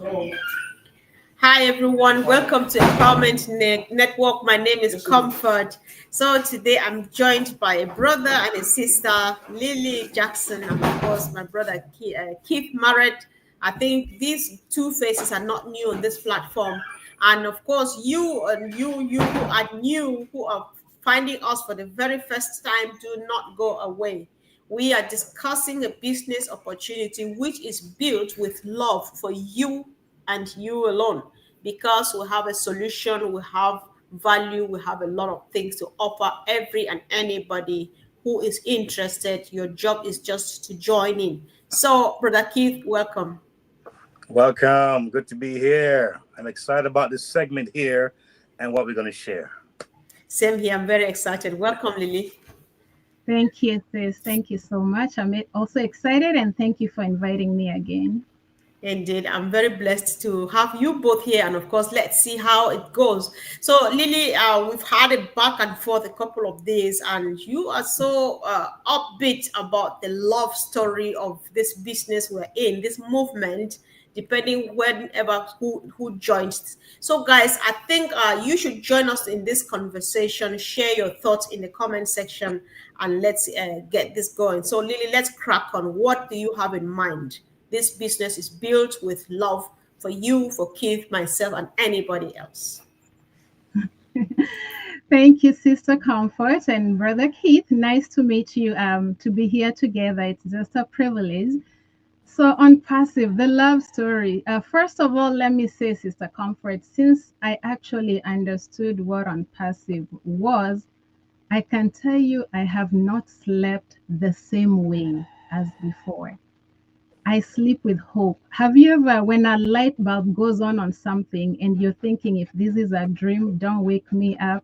Hi everyone, welcome to Empowerment Network. My name is Comfort. So today I'm joined by a brother and a sister, Lily Jackson, and of course my brother Keith Marrett. I think these two faces are not new on this platform, and of course you who are new, who are finding us for the very first time, do not go away. We are discussing a business opportunity which is built with love for you and you alone, because we have a solution, we have value, we have a lot of things to offer every and anybody who is interested. Your job is just to join in. So, Brother Keith, welcome. Welcome. Good to be here. I'm excited about this segment here and what we're going to share. Same here. I'm very excited. Welcome, Lily. Thank you, sis. Thank you so much. I'm also excited and thank you for inviting me again. Indeed, I'm very blessed to have you both here, and of course, let's see how it goes. So, Lily, we've had a back and forth a couple of days, and you are so upbeat about the love story of this business we're in, this movement. Depending whenever who joins. So, guys, I think you should join us in this conversation. Share your thoughts in the comment section, and let's get this going. So, Lily, let's crack on. What do you have in mind? This business is built with love for you, for Keith, myself, and anybody else. Thank you, Sister Comfort and Brother Keith. Nice to meet you. To be here together, it's just a privilege. So on passive, the love story. First of all, let me say, Sister Comfort, since I actually understood what on passive was, I can tell you I have not slept the same way as before. I sleep with hope. Have you ever, when a light bulb goes on something and you're thinking, if this is a dream, don't wake me up?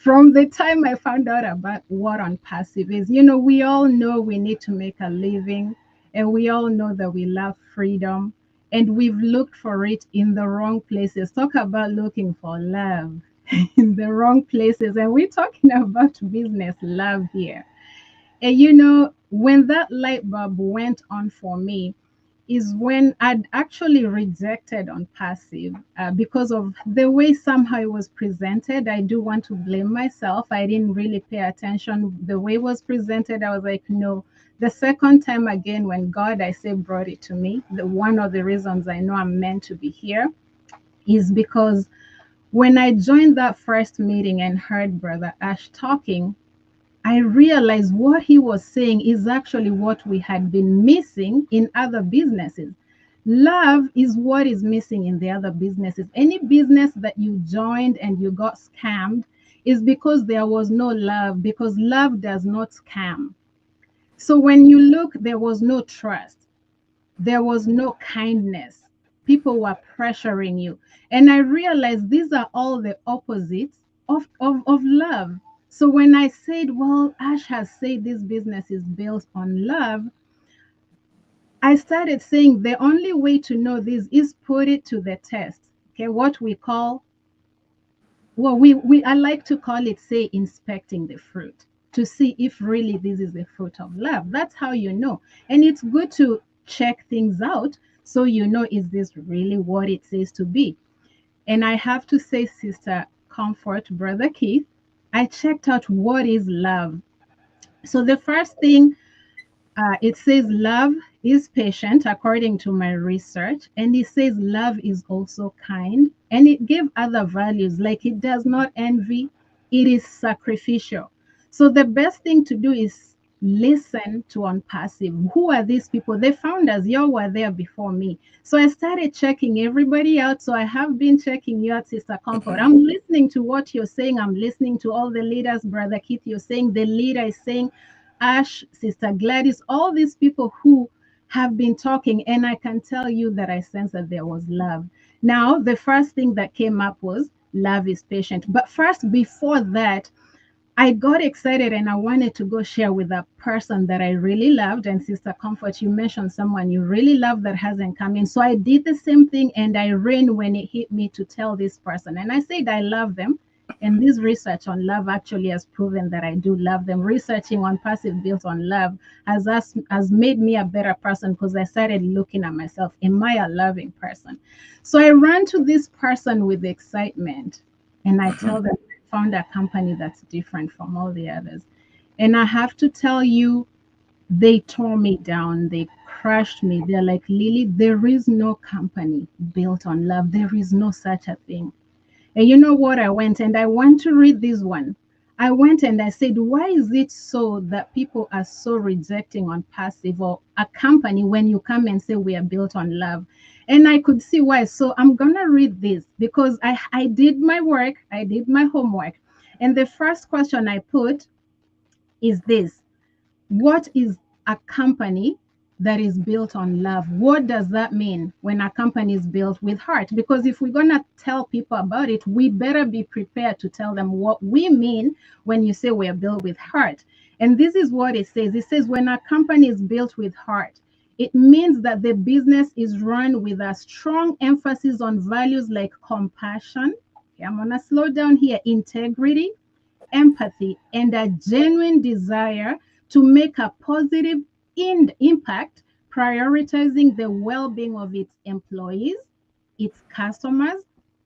From the time I found out about what on passive is, we all know we need to make a living, and we all know that we love freedom, and we've looked for it in the wrong places. Talk about looking for love in the wrong places. And we're talking about business love here. And when that light bulb went on for me, is when I'd actually rejected on passive because of the way somehow it was presented. I do want to blame myself. I didn't really pay attention. The way it was presented, I was like, no. The second time again, when God, I say, brought it to me, one of the reasons I know I'm meant to be here is because when I joined that first meeting and heard Brother Ash talking, I realized what he was saying is actually what we had been missing in other businesses. Love is what is missing in the other businesses. Any business that you joined and you got scammed is because there was no love, because love does not scam. So when you look, there was no trust. There was no kindness. People were pressuring you. And I realized these are all the opposites of love. So when I said, well, Ash has said this business is built on love, I started saying the only way to know this is put it to the test. Okay, what we call, well, I like to call it, say, inspecting the fruit to see if really this is the fruit of love. That's how you know. And it's good to check things out so you know, is this really what it says to be? And I have to say, Sister Comfort, Brother Keith, I checked out what is love. So the first thing, it says love is patient according to my research. And it says love is also kind. And it gave other values, like it does not envy. It is sacrificial. So the best thing to do is listen to on passive. Who are these people? They found us. You were there before me. So I started checking everybody out. So I have been checking you out, Sister Comfort. I'm listening to what you're saying. I'm listening to all the leaders. Brother Keith, you're saying, the leader is saying, Ash, Sister Gladys, all these people who have been talking. And I can tell you that I sense that there was love. Now, the first thing that came up was love is patient. But first, before that, I got excited and I wanted to go share with a person that I really loved. And Sister Comfort, you mentioned someone you really love that hasn't come in. So I did the same thing and I ran when it hit me to tell this person. And I said, I love them. And this research on love actually has proven that I do love them. Researching on passive built on love has made me a better person, because I started looking at myself. Am I a loving person? So I ran to this person with excitement, and I tell them I found a company that's different from all the others. And I have to tell you, they tore me down. They crushed me. They're like, Lily, there is no company built on love. There is no such a thing. And you know what? I went and I want to read this one. I went and I said, why is it so that people are so rejecting on passive or a company when you come and say we are built on love? And I could see why. So I'm going to read this because I did my work. I did my homework. And the first question I put is this: what is a company that is built on love? What does that mean when a company is built with heart? Because if we're going to tell people about it, we better be prepared to tell them what we mean when you say we are built with heart. And this is what it says. It says when a company is built with heart, it means that the business is run with a strong emphasis on values like compassion. Okay, I'm going to slow down here. Integrity, empathy, and a genuine desire to make a positive impact, prioritizing the well-being of its employees, its customers,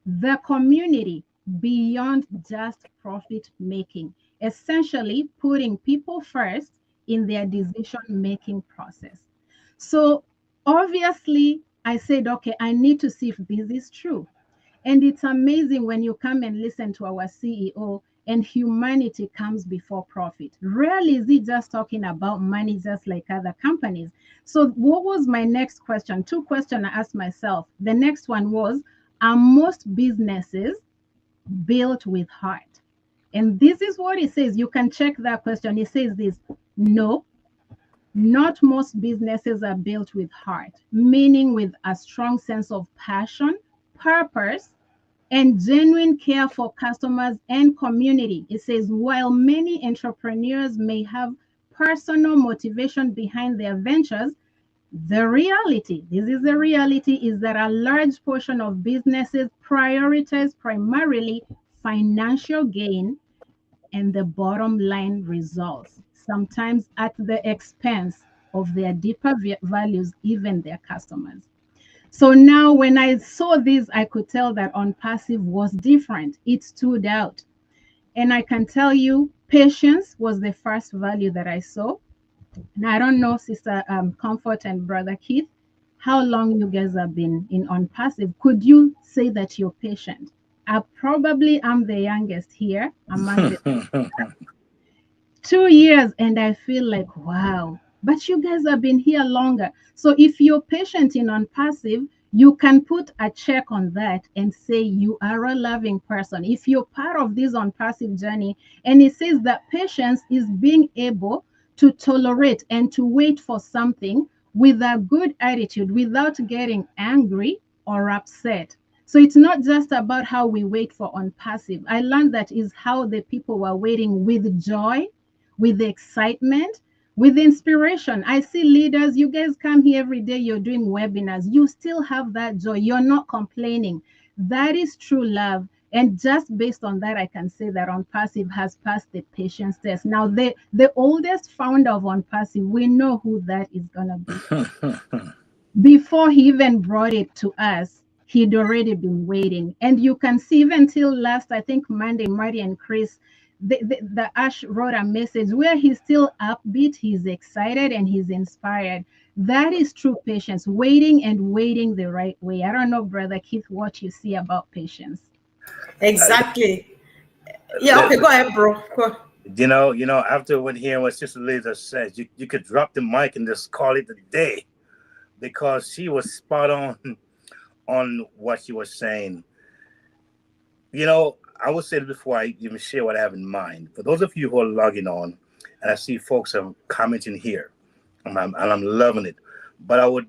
the community, beyond just profit making, essentially putting people first in their decision-making process. So obviously, I said, okay, I need to see if this is true. And it's amazing when you come and listen to our CEO, and humanity comes before profit. Rarely is he just talking about money, just like other companies. So what was my next question? Two questions I asked myself. The next one was, are most businesses built with heart? And this is what it says. You can check that question. It says this: no, not most businesses are built with heart, meaning with a strong sense of passion, purpose, and genuine care for customers and community. It says, while many entrepreneurs may have personal motivation behind their ventures, the reality, this is the reality, is that a large portion of businesses prioritize primarily financial gain and the bottom line results, sometimes at the expense of their deeper values, even their customers. So now when I saw this, I could tell that on passive was different. It stood out. And I can tell you, patience was the first value that I saw. And I don't know, Sister Comfort and Brother Keith, how long you guys have been in on passive. Could you say that you're patient? I probably am the youngest here among the 2 years, and I feel like, wow, but you guys have been here longer. So if you're patient in on passive, you can put a check on that and say you are a loving person. If you're part of this on passive journey, and it says that patience is being able to tolerate and to wait for something with a good attitude without getting angry or upset. So it's not just about how we wait for on passive. I learned that is how the people were waiting, with joy, with excitement, with inspiration. I see leaders, you guys come here every day, you're doing webinars, you still have that joy, you're not complaining. That is true love. And just based on that, I can say that on passive has passed the patience test. Now, the oldest founder of on passive, we know who that is going to be. Before he even brought it to us, he'd already been waiting. And you can see even till last, I think Monday, Marty and Chris, the Ash wrote a message where he's still upbeat, he's excited, and he's inspired. That is true patience, waiting and waiting the right way. I don't know, Brother Keith, what you see about patience. Exactly. Yeah, okay, go ahead, bro. Go. You know, after hearing what Sister Lisa says, you could drop the mic and just call it a day, because she was spot on what she was saying. You know, I will say this before I even share what I have in mind. For those of you who are logging on, and I see folks are commenting here, and I'm loving it. But I would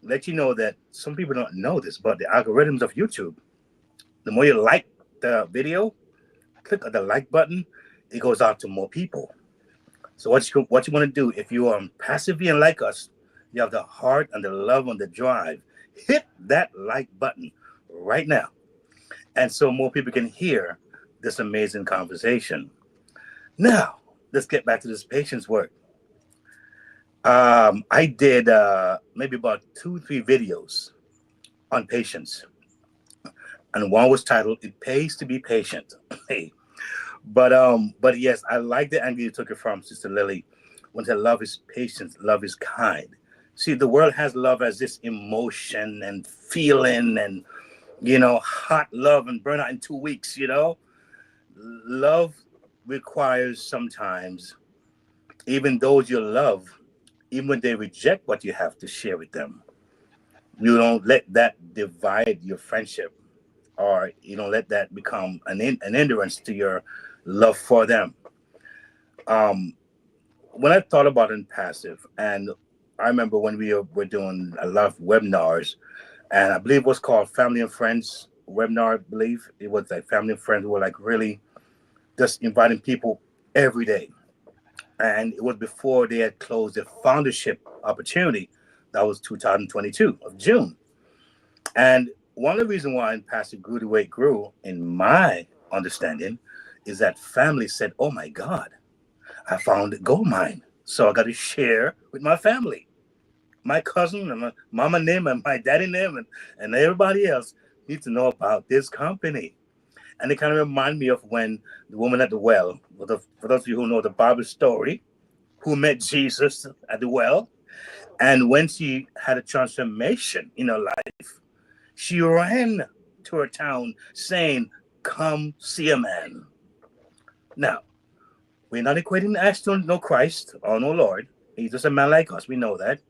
let you know that some people don't know this, but the algorithms of YouTube, the more you like the video, click on the like button, it goes out to more people. So what you want to do, if you are passively and like us, you have the heart and the love and the drive, hit that like button right now. And so more people can hear this amazing conversation. Now, let's get back to this patience work. I did maybe about 2, 3 videos on patience, and one was titled "It Pays to Be Patient." Hey, but yes, I like the angle you took it from, Sister Lily, when said love is patient, love is kind. See, the world has love as this emotion and feeling and hot love and burn out in 2 weeks. Love requires sometimes even those you love, even when they reject what you have to share with them, you don't let that divide your friendship, or you don't let that become an hindrance to your love for them. Um, when I thought about it in passive, and I remember when we were doing a lot of webinars, and I believe it was called Family and Friends webinar. I believe it was like Family and Friends who were like really just inviting people every day. And it was before they had closed their foundership opportunity. That was 2022 of June. And one of the reasons why Passive grew the way it grew, in my understanding, is that family said, "Oh my God, I found a gold mine. So I got to share with my family. My cousin and my mama name and my daddy name and everybody else needs to know about this company." And it kind of reminded me of when the woman at the well, for those of you who know the Bible story, who met Jesus at the well, and when she had a transformation in her life, she ran to her town saying, "Come see a man." Now, we're not equating Ash to no Christ or no Lord. He's just a man like us. We know that.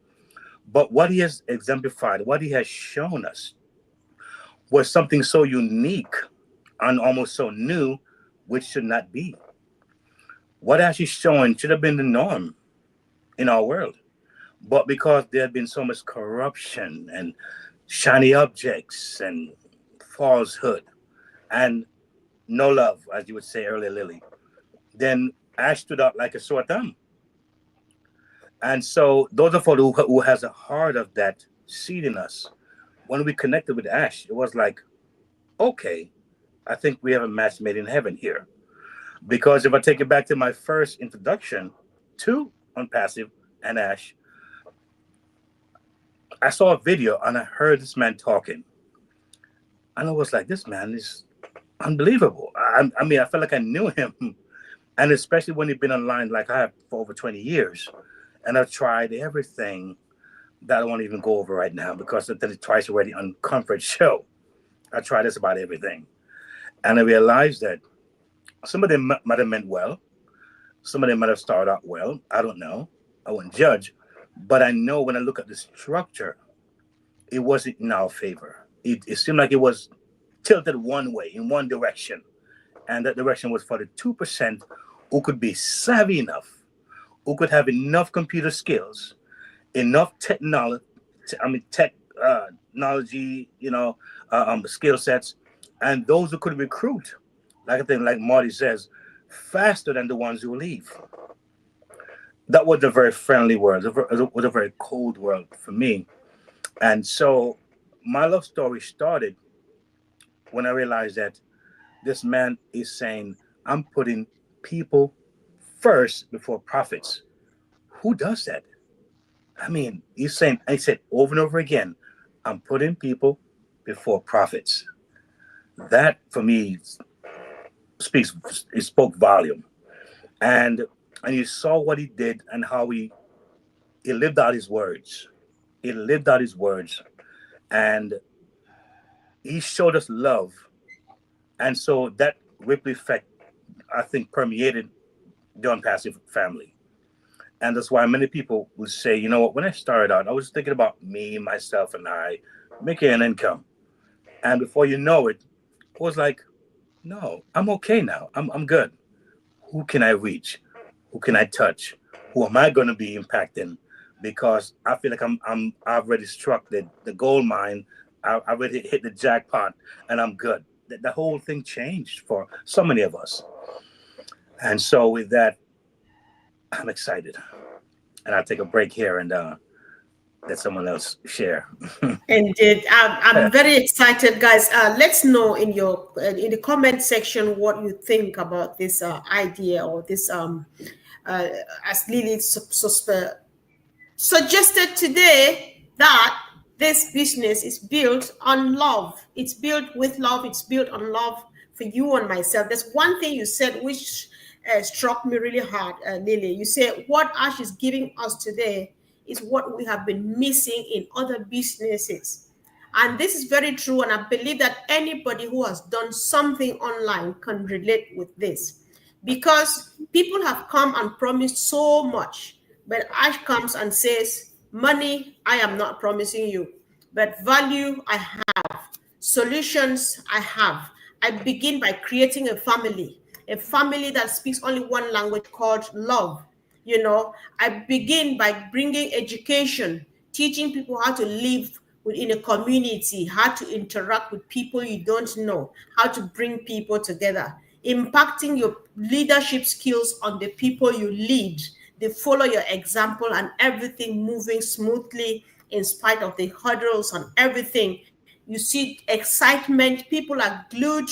But what he has exemplified, what he has shown us, was something so unique and almost so new, which should not be. What Ash is showing should have been the norm in our world. But because there had been so much corruption and shiny objects and falsehood and no love, as you would say earlier, Lily, then Ash stood out like a sore thumb. And so those of us who has a heart of that seed in us, when we connected with Ash, it was like, okay, I think we have a match made in heaven here. Because if I take it back to my first introduction to Unpassive and Ash, I saw a video and I heard this man talking. And I was like, this man is unbelievable. I mean, I felt like I knew him. And especially when he'd been online like I have for over 20 years. And I've tried everything that I won't even go over right now because I did it twice already on Comfort Show. I tried this about everything. And I realized that some of them might have meant well. Some of them might have started out well. I don't know. I wouldn't judge. But I know when I look at the structure, it wasn't in our favor. It seemed like it was tilted one way, in one direction. And that direction was for the 2% who could be savvy enough, who could have enough computer skills, enough technology, skill sets, and those who could recruit, like I think, like Marty says, faster than the ones who leave. That was a very friendly world. It was a very cold world for me. And so my love story started when I realized that this man is saying, I'm putting people first before profits. Who does that? I mean, he's saying, I said over and over again, I'm putting people before profits. That for me it spoke volume. And you saw what he did and how he lived out his words. He lived out his words. And he showed us love. And so that ripple effect, I think, permeated the Unpassive family. And that's why many people would say, you know what, when I started out, I was thinking about me, myself, and I making an income. And before you know it, I was like, no, I'm okay now. I'm good. Who can I reach? Who can I touch? Who am I going to be impacting? Because I feel like I've already struck the gold mine. I already hit the jackpot, and I'm good. The whole thing changed for so many of us. And so with that, I'm excited. And I'll take a break here and let someone else share. Indeed, I'm very excited, guys. Let's know in your in the comment section what you think about this idea or this uh, as Lily suggested today, that this business is built on love. It's built with love. It's built on love for you and myself. There's one thing you said which struck me really hard, Lily. You said what Ash is giving us today is what we have been missing in other businesses. And this is very true. And I believe that anybody who has done something online can relate with this, because people have come and promised so much. But Ash comes and says, money, I am not promising you, but value, I have. Solutions, I have. I begin by creating a family that speaks only one language called love. You know, I begin by bringing education, teaching people how to live within a community, how to interact with people you don't know, how to bring people together, impacting your leadership skills on the people you lead. They follow your example and everything moving smoothly in spite of the hurdles and everything. You see excitement, people are glued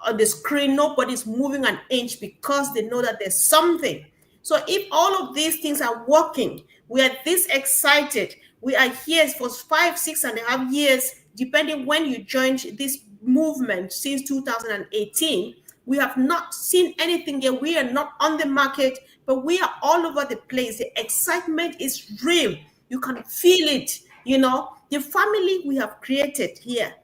on the screen, nobody's moving an inch because they know that there's something. So if all of these things are working, we are this excited. We are here for 5, 6.5 years, depending when you joined this movement since 2018. We have not seen anything yet. We are not on the market, but we are all over the place. The excitement is real. You can feel it. You know, the family we have created here,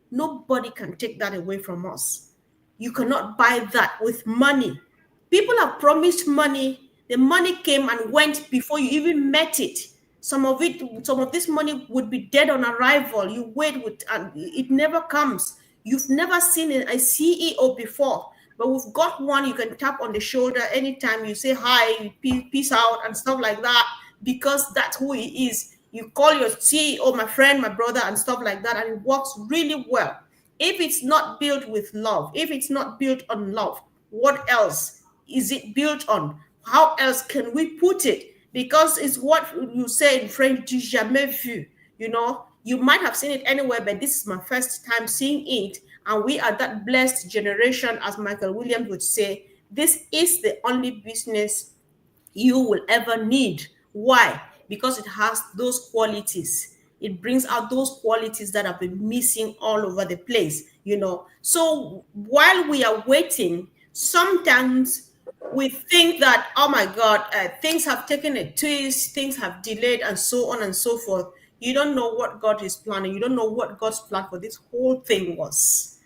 nobody can take that away from us. You cannot buy that with money. People have promised money. The money came and went before you even met it. Some of this money would be dead on arrival. You wait with, and it never comes. You've never seen a CEO before, but we've got one you can tap on the shoulder anytime you say hi, peace out, and stuff like that, because that's who he is. You call your CEO my friend, my brother, and stuff like that, and it works really well. If it's not built with love, if it's not built on love, what else is it built on? How else can we put it? Because it's what you say in French, du jamais vu. You know, you might have seen it anywhere, but this is my first time seeing it. And we are that blessed generation, as Michael Williams would say. This is the only business you will ever need. Why? Because it has those qualities. It brings out those qualities that have been missing all over the place, you know. So while we are waiting, sometimes we think that, oh my God, things have taken a twist, things have delayed, and so on and so forth. You don't know what God is planning. You don't know what God's plan for this whole thing was.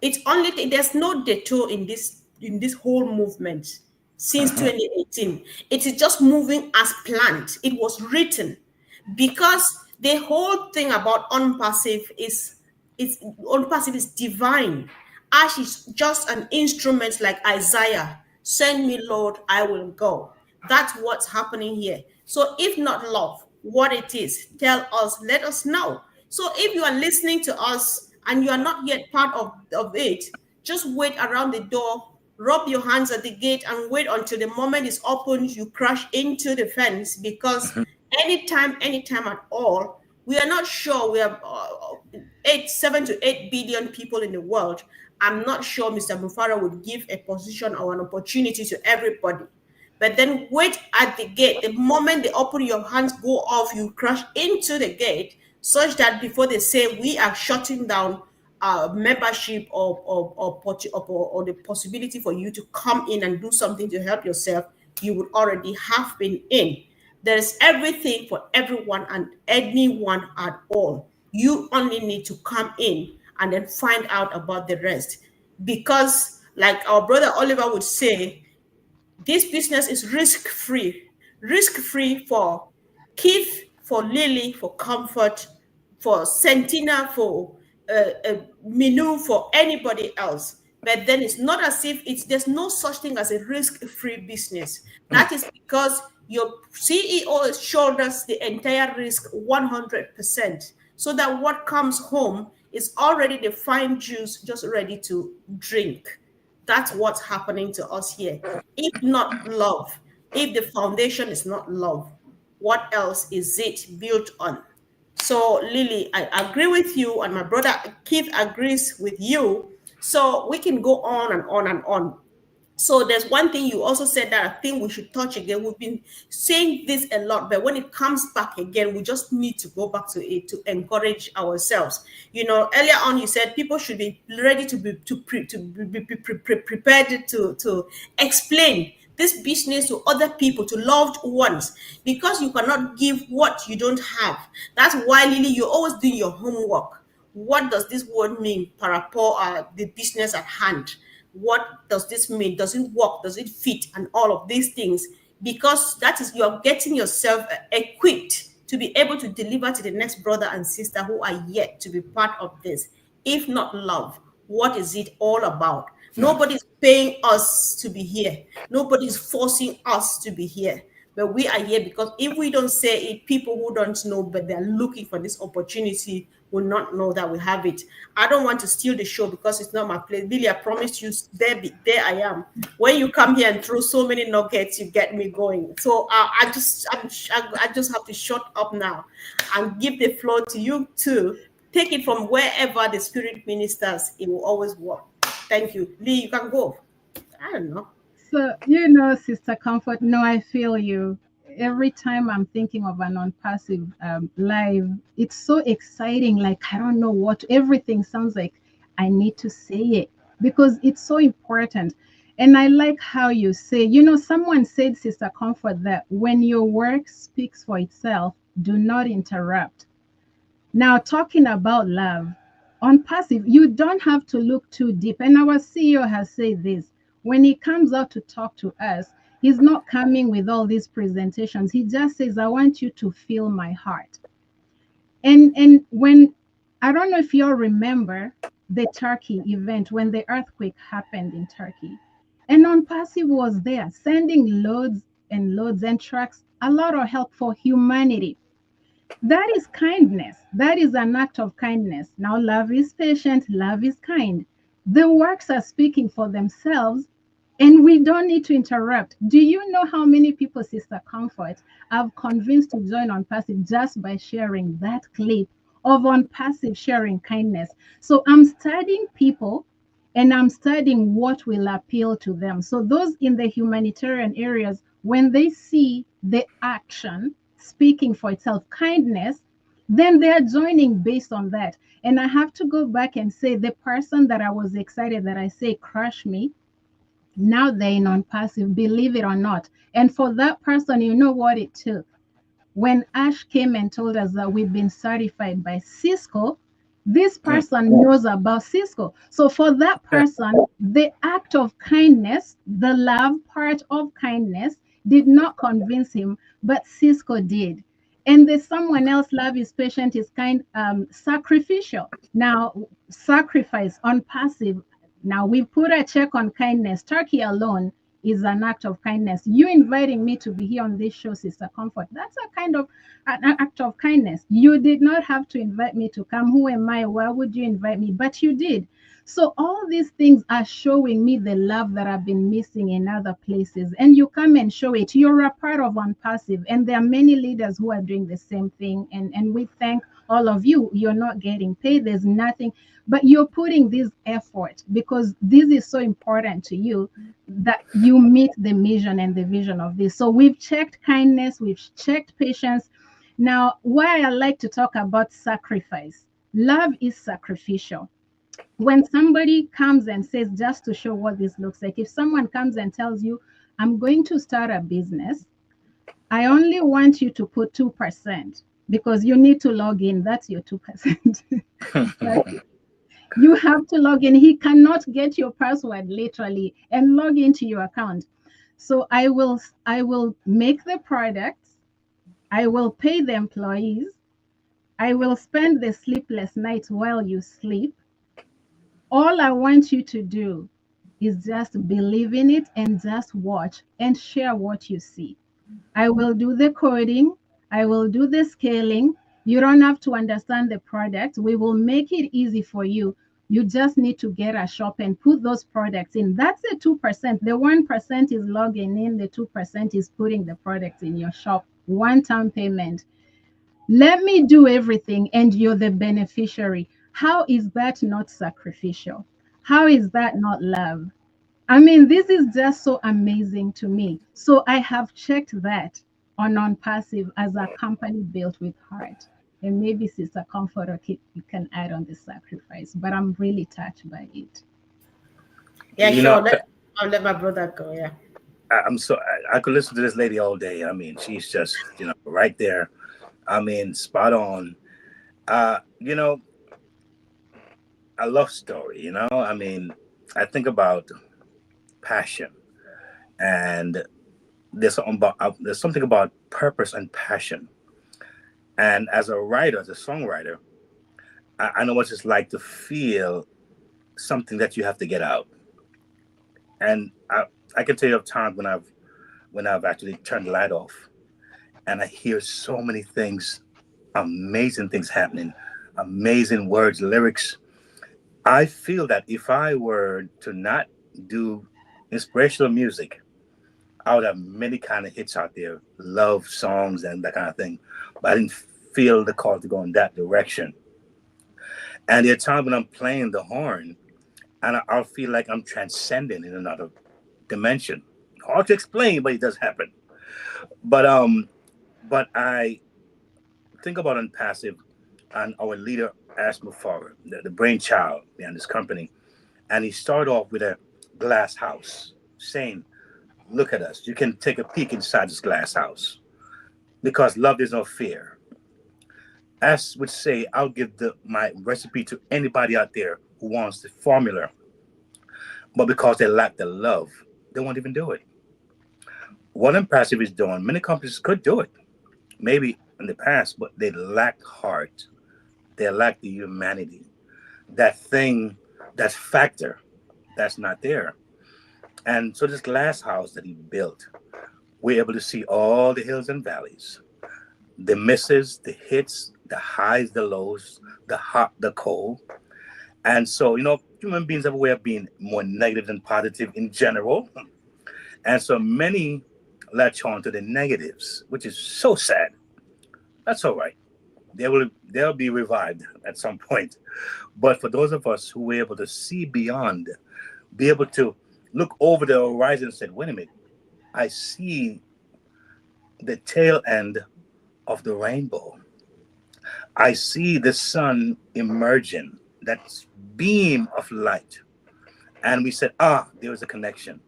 It's only there's no detour in this whole movement since 2018. It is just moving as planned. It was written, because the whole thing about unpassive is divine. Ash is just an instrument like Isaiah. Send me, Lord, I will go. That's what's happening here. So if not love, what it is, tell us, let us know. So if you are listening to us and you are not yet part of it, just wait around the door, rub your hands at the gate, and wait until the moment is opened, you crash into the fence, because anytime at all, we are not sure. We have 7 to 8 billion people in the world. I'm not sure Mr. Mufara would give a position or an opportunity to everybody. But then wait at the gate. The moment they open, your hands go off, you crash into the gate, such that before they say we are shutting down membership or the possibility for you to come in and do something to help yourself, you would already have been in. There's everything for everyone and anyone at all. You only need to come in and then find out about the rest. Because like our brother Oliver would say, this business is risk-free. Risk-free for Keith, for Lily, for Comfort, for Sentina, for Minu, for anybody else. But then it's not as if there's no such thing as a risk-free business. That is because your CEO shoulders the entire risk 100%. So that what comes home is already the fine juice just ready to drink. That's what's happening to us here. If not love, if the foundation is not love, what else is it built on? So, Lily, I agree with you, and my brother Keith agrees with you. So, we can go on and on and on. So there's one thing you also said that I think we should touch again. We've been saying this a lot, but when it comes back again, we just need to go back to it to encourage ourselves. You know, earlier on you said people should be ready to be prepared to explain this business to other people, to loved ones, because you cannot give what you don't have. That's why, Lily, you're always doing your homework. What does this word mean? Parapo, the business at hand. What does this mean? Does it work? Does it fit? And all of these things, because that is, you're getting yourself equipped to be able to deliver to the next brother and sister who are yet to be part of this. If not love, what is it all about? Nobody's paying us to be here. Nobody's forcing us to be here. But we are here because if we don't say it, people who don't know, but they're looking for this opportunity, will not know that we have it. I don't want to steal the show because it's not my place. Billy, I promised you, there I am. When you come here and throw so many nuggets, you get me going. So I just have to shut up now and give the floor to you too. Take it from wherever the spirit ministers. It will always work. Thank you, Lee. You can go. I don't know. So, Sister Comfort, no, I feel you. Every time I'm thinking of an on-passive live, it's so exciting. Like, I don't know what, everything sounds like I need to say it because it's so important. And I like how you say, someone said, Sister Comfort, that when your work speaks for itself, do not interrupt. Now, talking about love, on passive, you don't have to look too deep. And our CEO has said this. When he comes out to talk to us, he's not coming with all these presentations. He just says, I want you to feel my heart. And when, I don't know if you all remember the Turkey event, when the earthquake happened in Turkey, and On Passive was there, sending loads and loads and trucks, a lot of help for humanity. That is kindness. That is an act of kindness. Now, love is patient, love is kind. The works are speaking for themselves, and we don't need to interrupt. Do you know how many people, Sister Comfort, I've convinced to join On Passive just by sharing that clip of On Passive sharing kindness? So I'm studying people, and I'm studying what will appeal to them. So those in the humanitarian areas, when they see the action speaking for itself, kindness, then they're joining based on that. And I have to go back and say, the person that I was excited that I say crush me, now they're in On Passive, believe it or not. And for that person, you know what it took? When Ash came and told us that we've been certified by Cisco, this person knows about Cisco. So for that person, the act of kindness, the love part of kindness, did not convince him, but Cisco did. And there's someone else, love is patient, is kind, sacrificial. Now, sacrifice On Passive. Now, we put a check on kindness. Turkey alone is an act of kindness. You inviting me to be here on this show, Sister Comfort, that's a kind of an act of kindness. You did not have to invite me to come. Who am I? Why would you invite me? But you did. So all these things are showing me the love that I've been missing in other places. And you come and show it. You're a part of On Passive. And there are many leaders who are doing the same thing. And we thank all of you. You're not getting paid. There's nothing. But you're putting this effort because this is so important to you that you meet the mission and the vision of this. So we've checked kindness. We've checked patience. Now, why I like to talk about sacrifice. Love is sacrificial. When somebody comes and says, just to show what this looks like, if someone comes and tells you, I'm going to start a business, I only want you to put 2% because you need to log in. That's your 2%. Right? You have to log in. He cannot get your password literally and log into your account. So I will make the products. I will pay the employees. I will spend the sleepless nights while you sleep. All I want you to do is just believe in it and just watch and share what you see. I will do the coding. I will do the scaling. You don't have to understand the product. We will make it easy for you. You just need to get a shop and put those products in. That's the 2%. The 1% is logging in. The 2% is putting the products in your shop. One-time payment. Let me do everything and you're the beneficiary. How is that not sacrificial? How is that not love? I mean, this is just so amazing to me. So I have checked that on Passive as a company built with heart. And maybe Sister Comfort or Kit, you can add on the sacrifice, but I'm really touched by it. Yeah, You know, sure. I'll let my brother go. Yeah. I could listen to this lady all day. I mean, she's just, right there. I mean, spot on. You know, a love story, I mean, I think about passion, and there's something about purpose and passion. And as a writer, as a songwriter, I know what it's like to feel something that you have to get out. And I can tell you of times when I've actually turned the light off and I hear so many things, amazing things happening, amazing words, lyrics. I feel that if I were to not do inspirational music, I would have many kind of hits out there, love songs and that kind of thing. But I didn't feel the call to go in that direction. And there are times when I'm playing the horn and I'll feel like I'm transcending in another dimension. Hard to explain, but it does happen. But I think about Unpassive and our leader Asma Farrer, the brainchild behind this company. And he started off with a glass house, saying, "Look at us. You can take a peek inside this glass house because love is no fear." As would say, I'll give my recipe to anybody out there who wants the formula, but because they lack the love, they won't even do it. What Impassive is doing, many companies could do it, maybe in the past, but they lack heart. They lack the humanity, that thing, that factor that's not there. And so this glass house that he built, we're able to see all the hills and valleys, the misses, the hits, the highs, the lows, the hot, the cold. And so, human beings have a way of being more negative than positive in general. And so many latch on to the negatives, which is so sad. That's all right. They'll be revived at some point. But for those of us who were able to see beyond, be able to look over the horizon and say, wait a minute, I see the tail end of the rainbow. I see the sun emerging, that beam of light. And we said, there was a connection.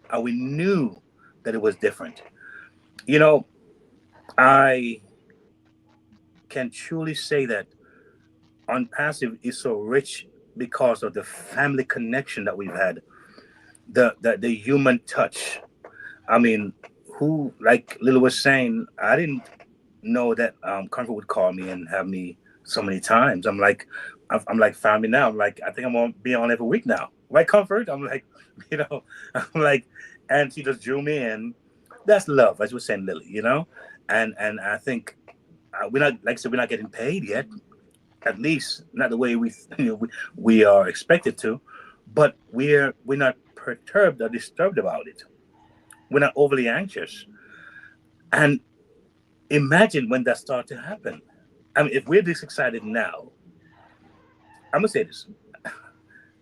And we knew that it was different. You know, I can truly say that Unpassive is so rich because of the family connection that we've had, the human touch. I mean, who, like Lila was saying, I didn't know that Comfort would call me and have me so many times. I'm like family now. I'm like, I think I'm gonna be on every week now. Right, Comfort? I'm like, I'm like, and she just drew me in. That's love, as you were saying, Lily. And I think we're not, like I said, we're not getting paid yet. At least not the way we are expected to, but we're not perturbed or disturbed about it. We're not overly anxious. And imagine when that starts to happen. I mean, if we're this excited now, I'm gonna say this.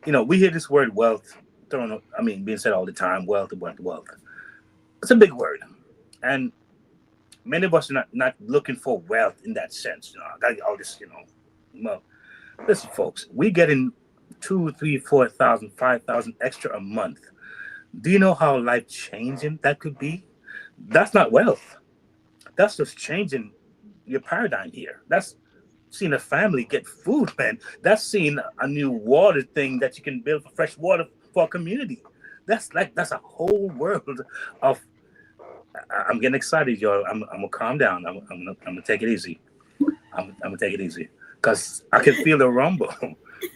We hear this word wealth thrown. I mean, being said all the time. Wealth, wealth, wealth. It's a big word, and many of us are not looking for wealth in that sense. I got all this. Well, listen, folks. We getting 2, 3, 4,000, 5,000 extra a month. Do you know how life changing that could be? That's not wealth. That's just changing your paradigm here. That's seeing a family get food, man. That's seeing a new water thing that you can build for fresh water for a community. That's a whole world of. I'm getting excited, y'all. I'm gonna calm down. I'm gonna take it easy. I'm gonna take it easy because I can feel the rumble.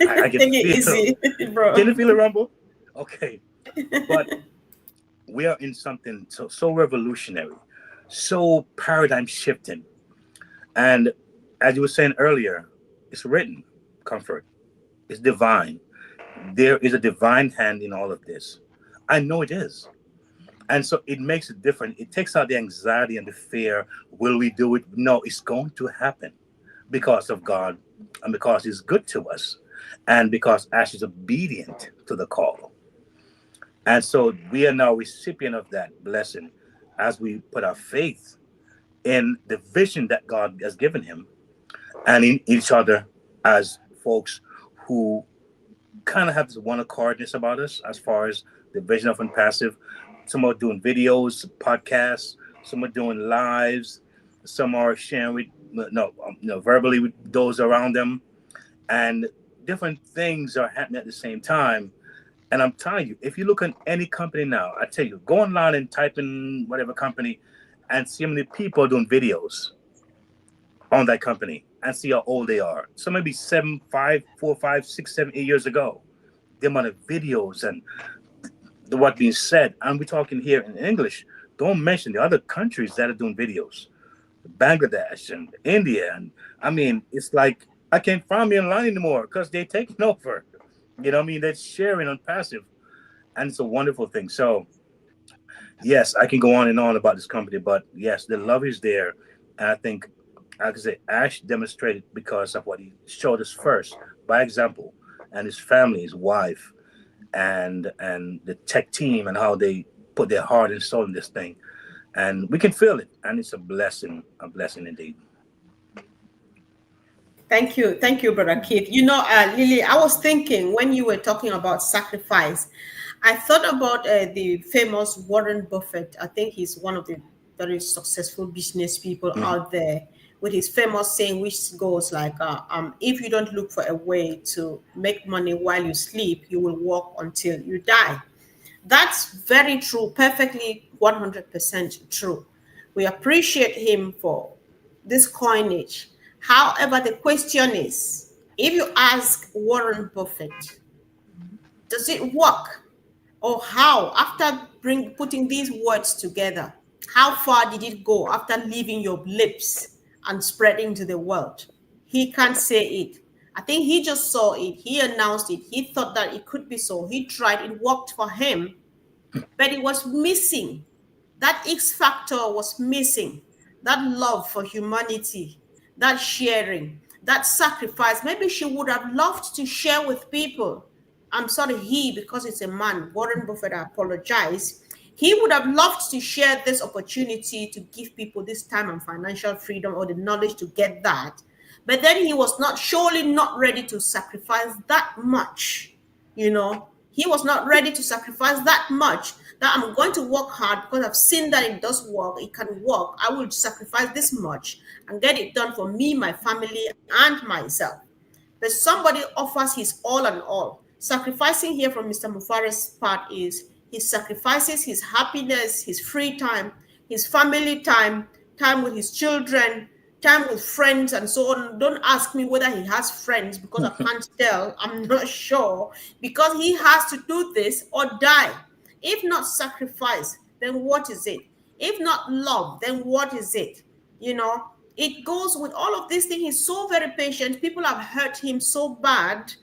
I can Take it feel. easy, bro. Can you feel the rumble? Okay, but we are in something so revolutionary, so paradigm shifting. And as you were saying earlier, it's written, Comfort. It's divine. There is a divine hand in all of this. I know it is. And so it makes it different. It takes out the anxiety and the fear. Will we do it? No, it's going to happen because of God and because He's good to us and because Ash is obedient to the call. And so we are now recipient of that blessing as we put our faith in the vision that God has given him and in each other as folks who kind of have this one accordness about us as far as the vision of Unpassive. Some are doing videos, podcasts, some are doing lives, some are sharing with verbally with those around them, and different things are happening at the same time. And I'm telling you, if you look at any company now, I tell you, go online and type in whatever company and see how many people are doing videos on that company and see how old they are. Some may be 7, 5, 4, 5, 6, 7, 8 years ago. The amount of videos and what being said. And we're talking here in English. Don't mention the other countries that are doing videos. Bangladesh and India. And I mean, it's like I can't find me online anymore because they're taking over. You know what I mean? They're sharing Unpassive. And it's a wonderful thing. So, yes, I can go on and on about this company, but yes, the love is there. And I think, like I say, Ash demonstrated because of what he showed us first by example, and his family, his wife, and the tech team, and how they put their heart and soul in this thing. And we can feel it. And it's a blessing indeed. Thank you, Brother Keith. You know, Lily, I was thinking when you were talking about sacrifice, I thought about the famous Warren Buffett. I think he's one of the very successful business people out there, with his famous saying, which goes like, if you don't look for a way to make money while you sleep, you will work until you die. That's very true, perfectly 100% true. We appreciate him for this coinage. However, the question is, if you ask Warren Buffett, does it work? Or how, after putting these words together, how far did it go after leaving your lips and spreading to the world? He can't say it. I think he just saw it. He announced it. He thought that it could be so. He tried. It worked for him. But it was missing. That X factor was missing. That love for humanity, that sharing, that sacrifice. Maybe she would have loved to share with people. I'm sorry, because it's a man, Warren Buffett, I apologize. He would have loved to share this opportunity to give people this time and financial freedom or the knowledge to get that. But then he was surely not ready to sacrifice that much. You know, he was not ready to sacrifice that much, that I'm going to work hard because I've seen that it does work. It can work. I will sacrifice this much and get it done for me, my family, and myself. But somebody offers his all and all. Sacrificing here from Mr. Mufare's part is he sacrifices his happiness, his free time, his family time, time with his children, time with friends, and so on. Don't ask me whether he has friends because I can't tell. I'm not sure. Because he has to do this or die. If not sacrifice, then what is it? If not love, then what is it? You know, it goes with all of these things. He's so very patient. People have hurt him so bad.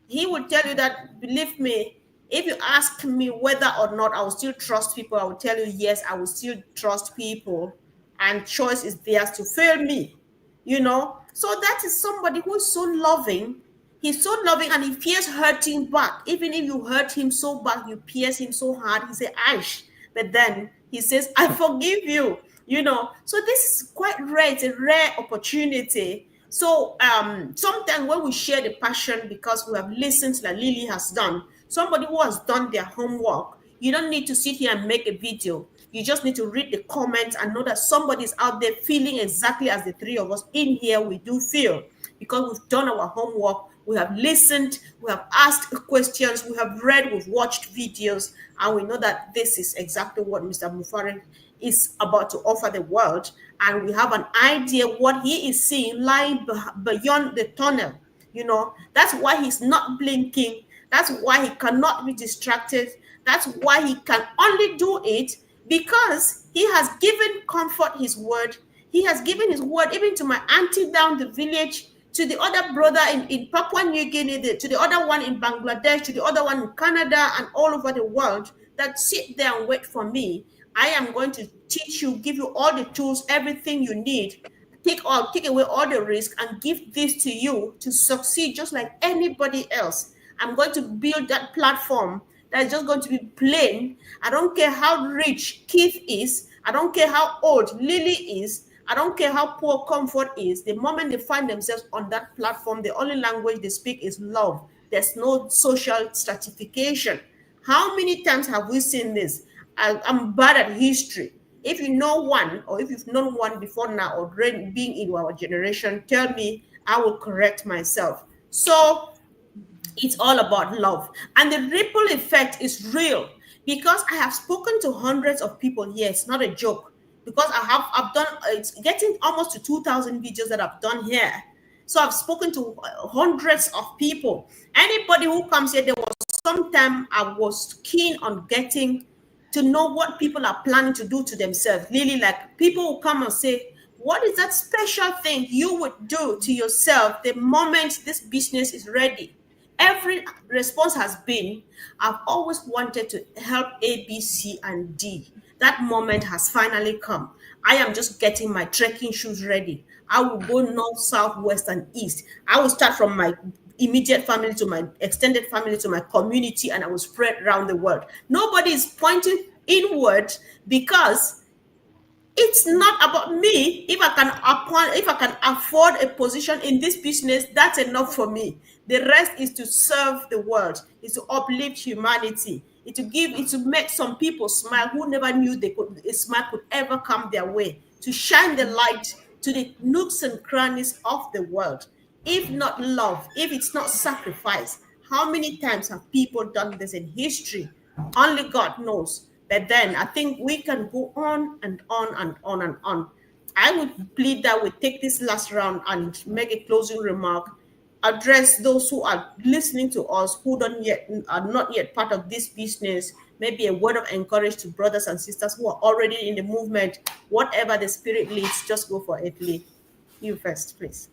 He will tell you that, believe me, if you ask me whether or not I will still trust people, I will tell you, yes, I will still trust people. And choice is theirs to fail me, you know. So that is somebody who is so loving. He's so loving and he fears hurting back. Even if you hurt him so bad, you pierce him so hard, he says, Ash. But then he says, I forgive you, you know. So this is quite rare. It's a rare opportunity. So sometimes when we share the passion because we have listened like Lily has done, somebody who has done their homework, you don't need to sit here and make a video. You just need to read the comments and know that somebody is out there feeling exactly as the three of us in here we do feel, because we've done our homework, we have listened, we have asked questions, we have read, we've watched videos, and we know that this is exactly what Mr. Mufare is about to offer the world. And we have an idea what he is seeing lying beyond the tunnel. You know, that's why he's not blinking. That's why he cannot be distracted. That's why he can only do it because he has given Comfort his word. He has given his word even to my auntie down the village, to the other brother in Papua New Guinea, to the other one in Bangladesh, to the other one in Canada, and all over the world, that sit there and wait for me. I am going to teach you, give you all the tools, everything you need, take away all the risk and give this to you to succeed just like anybody else. I'm going to build that platform that's just going to be plain. I don't care how rich Keith is. I don't care how old Lily is. I don't care how poor Comfort is. The moment they find themselves on that platform, the only language they speak is love. There's no social stratification. How many times have we seen this? I'm bad at history. If you know one, or if you've known one before now, or being in our generation, tell me, I will correct myself. So it's all about love. And the ripple effect is real because I have spoken to hundreds of people here. It's not a joke because I've done, it's getting almost to 2,000 videos that I've done here. So I've spoken to hundreds of people. Anybody who comes here, there was some time I was keen on getting to know what people are planning to do to themselves. Really, like people will come and say, what is that special thing you would do to yourself the moment this business is ready? Every response has been, I've always wanted to help A, B, C, and D. That moment has finally come. I am just getting my trekking shoes ready. I will go north, south, west, and east. I will start from my immediate family to my extended family to my community, and I will spread around the world. Nobody is pointing inward because it's not about me. If I can afford a position in this business, that's enough for me. The rest is to serve the world, is to uplift humanity, is to make some people smile who never knew a smile could ever come their way, to shine the light to the nooks and crannies of the world. If not love, if it's not sacrifice, how many times have people done this in history? Only God knows. But then I think we can go on and on and on and on. I would plead that we take this last round and make a closing remark, address those who are listening to us who are not yet part of this business, maybe a word of encouragement to brothers and sisters who are already in the movement. Whatever the spirit leads, just go for it, Lee. You first, please.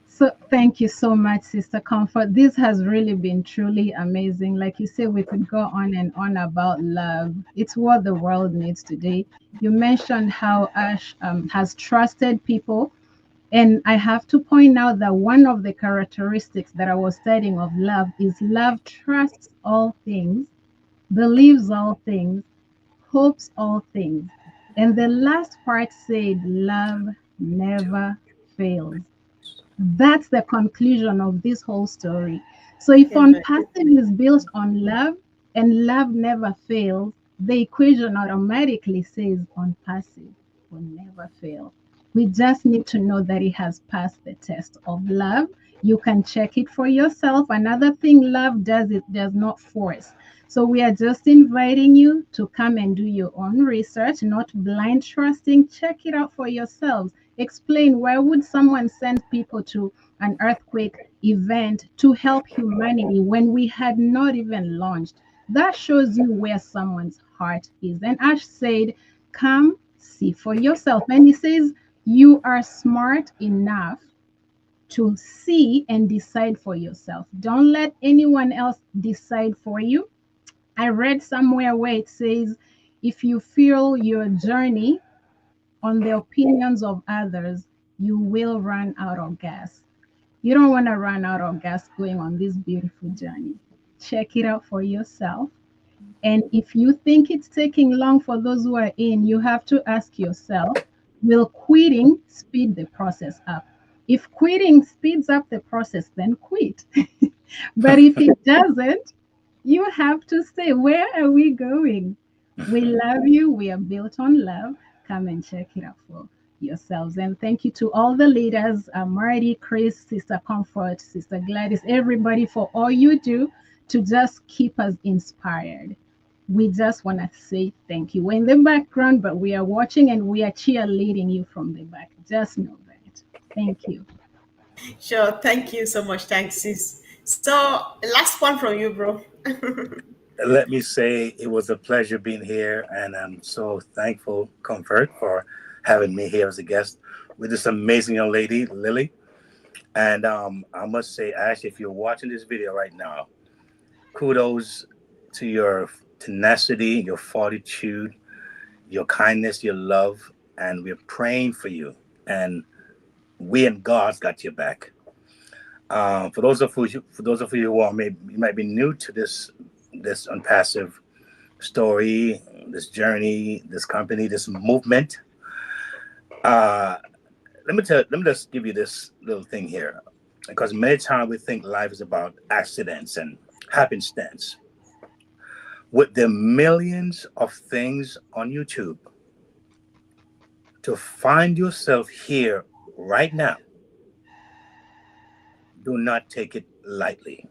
So thank you so much, Sister Comfort. This has really been truly amazing. Like you say, we could go on and on about love. It's what the world needs today. You mentioned how Ash has trusted people. And I have to point out that one of the characteristics that I was studying of love is love trusts all things, believes all things, hopes all things. And the last part said, love never fails. That's the conclusion of this whole story. So if on passive is built on love and love never fails, the equation automatically says on passive will never fail. We just need to know that it has passed the test of love. You can check it for yourself. Another thing love does, it does not force. So we are just inviting you to come and do your own research, not blind trusting. Check it out for yourselves. Explain, why would someone send people to an earthquake event to help humanity when we had not even launched? That shows you where someone's heart is. And Ash said, come see for yourself. And he says, you are smart enough to see and decide for yourself. Don't let anyone else decide for you. I read somewhere where it says, if you feel your journey on the opinions of others, you will run out of gas. You don't want to run out of gas going on this beautiful journey. Check it out for yourself. And if you think it's taking long for those who are in, you have to ask yourself, will quitting speed the process up? If quitting speeds up the process, then quit. But if it doesn't, you have to say, where are we going? We love you. We are built on love. Come and check it out for yourselves. And thank you to all the leaders, Marty, Chris, Sister Comfort, Sister Gladys, everybody for all you do to just keep us inspired. We just want to say thank you. We're in the background, but we are watching and we are cheerleading you from the back. Just know that. Thank you. Sure. Thank you so much. Thanks, sis. So, last one from you, bro. Let me say it was a pleasure being here, and I'm so thankful, Comfort, for having me here as a guest with this amazing young lady, Lily. And I must say, Ash, if you're watching this video right now, kudos to your tenacity, your fortitude, your kindness, your love, and we're praying for you. And we and God's got your back. For those of you who are you might be new to this Unpassive story, this journey, this company, this movement. Let me just give you this little thing here, because many times we think life is about accidents and happenstance. With the millions of things on YouTube, to find yourself here right now, do not take it lightly.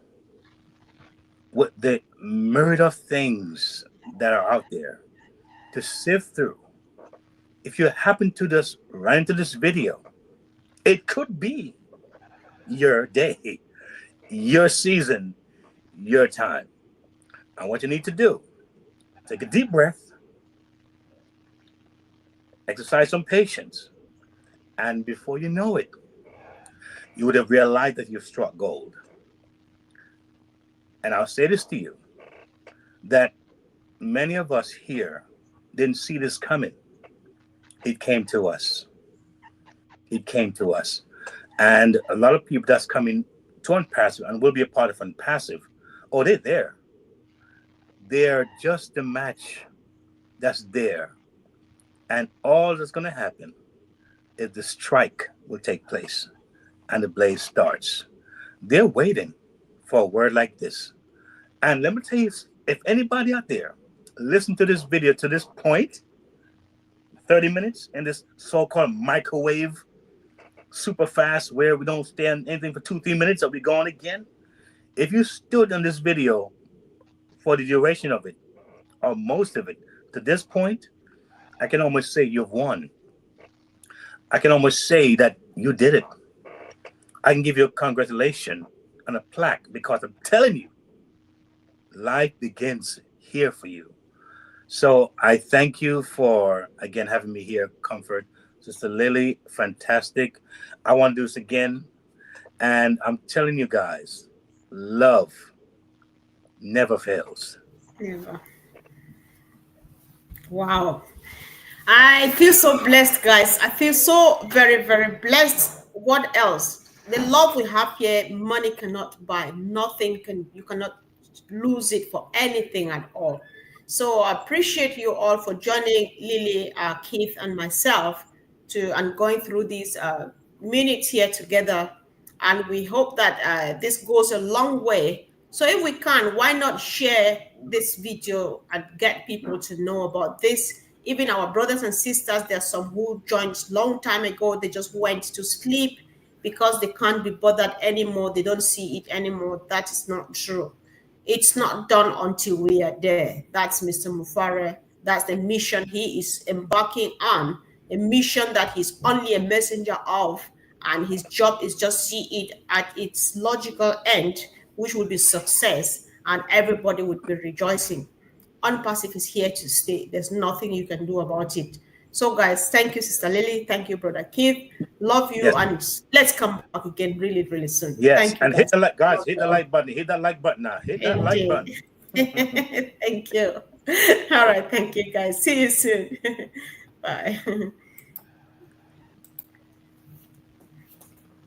With the myriad of things that are out there to sift through, if you happen to just run into this video, it could be your day, your season, your time. And what you need to do, take a deep breath, exercise some patience, and before you know it, you would have realized that you've struck gold. And I'll say this to you, that many of us here didn't see this coming. It came to us. It came to us. And a lot of people that's coming to Unpassive and will be a part of Unpassive, oh, they're there. They're just the match that's there. And all that's going to happen is the strike will take place and the blaze starts. They're waiting for a word like this. And let me tell you, if anybody out there listen to this video to this point, 30 minutes in this so-called microwave super fast where we don't stand anything for 2-3 minutes or we gone again. If you stood on this video for the duration of it, or most of it, to this point, I can almost say you've won. I can almost say that you did it. I can give you a congratulations and a plaque, because I'm telling you, life begins here for you. So I thank you for, again, having me here, Comfort. Sister Lily, fantastic. I want to do this again. And I'm telling you guys, love never fails. Never. Wow. I feel so blessed, guys. I feel so very, very blessed. What else? The love we have here, money cannot buy. Nothing can, you cannot lose it for anything at all. So I appreciate you all for joining Lily, Keith, and myself and going through these minutes here together. And we hope that this goes a long way. So if we can, why not share this video and get people to know about this? Even our brothers and sisters, there are some who joined long time ago. They just went to sleep because they can't be bothered anymore. They don't see it anymore. That is not true. It's not done until we are there. That's Mr. Mufare. That's the mission he is embarking on, a mission that he's only a messenger of, and his job is just see it at its logical end, which will be success, and everybody would be rejoicing. Unpassive is here to stay. There's nothing you can do about it. So, guys, thank you, Sister Lily. Thank you, Brother Keith. Love you, Yes. and let's come back again really, really soon. Yes, Thank you, and hit the like, guys. Hit the like button. Hit that like button now. Hit that like button. Thank you. All right. Thank you, guys. See you soon. Bye.